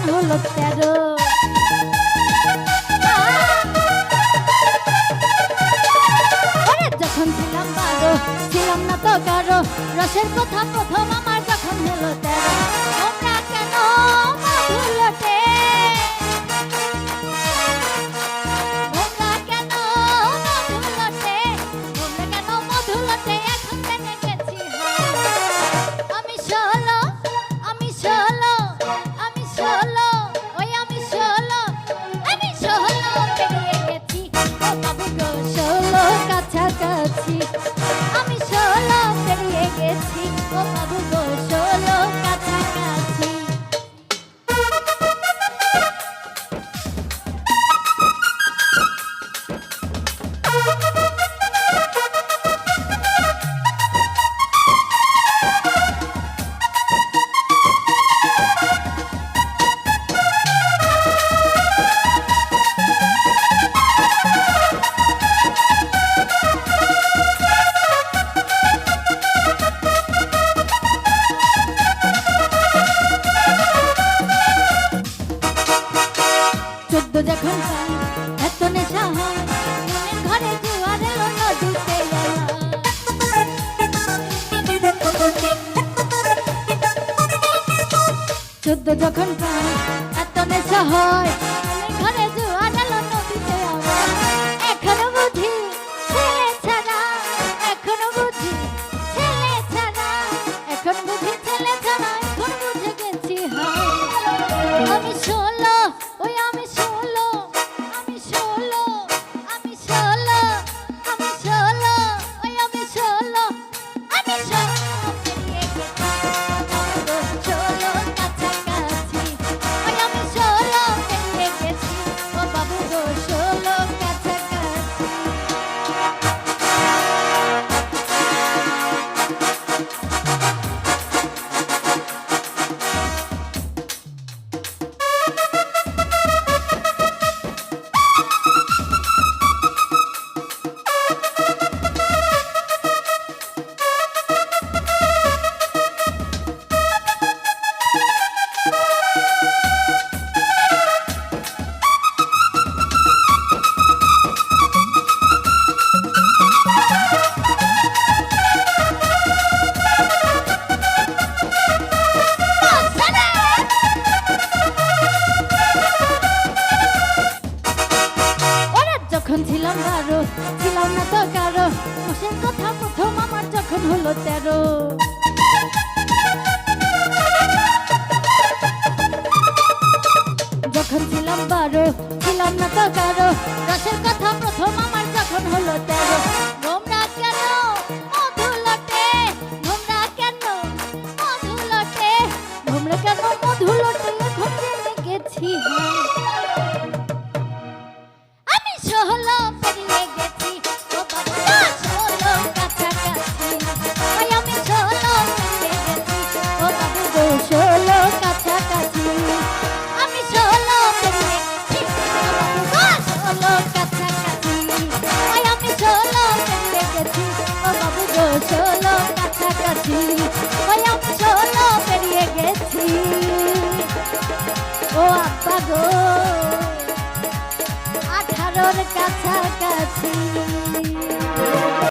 যখন হলো 13 যখন ছিলাম 12 ছিলাম না তো কারো রসের কথা প্রথম আমার যখন হলো 13 তোমরা কেন মধুলতে এখন জেনে গেছি আমি ষোলো আমি ষোলো আমি ষোলো ওই আমি ষোলো পেরিয়ে গেছি ও বাবু গো 16 কাছাকাছি আমি 16 পেরিয়ে গেছি ও বাবু গো 16 কাছাকাছি যখন এত নেশা হয় মনের ঘরে জোয়ার এলো নদীতে চোদ্দ যখন প্রাণ এত নেশা হয় মনের ঘরে জোয়ার এলো নদীতে এখনো বুঝি ছেলে ছাড়া এখনো বুঝি ছেলে ছাড়া এখন বুঝি ছেলে ছাড়া এখন বুঝে গেছি হয় আমি 16 ওই আমি 16 আমি 16 আমি 16 আমি 16 ওই আমি 16 আমি 16 পেরিয়ে গেছি 16 কাছাকাছি ওই আমি 16 পেরিয়ে গেছি ও বাবু গো 16 কাছাকাছি যখন ছিলাম 12 ছিলাম না তো কারো রসের কথা প্রথম আমার যখন হলো 13 যখন ছিলাম 12 ছিলাম না তো কারো রসের কথা প্রথম আমার যখন হলো 13 তোমরা কেন মধুলতে তোমরা কেন মধুলতে তোমরা কেন মধুলতে এখন জেনে গেছি আমি 16 পেরিয়ে গেছি ও বাবা 16 কাছাকাছি ওই আমি 16 পেরিয়ে গেছি ও বাবু গো 16 কাছাকাছি আমি 16 পেরিয়ে গেছি ও বাবু গো 16 কাছাকাছি ওই আমি 16 পেরিয়ে গেছি ও বাবু গো 16 কাছাকাছি ওই আমি 16 পেরিয়ে গেছি ও আব্বা গো 18 কাছাকাছি।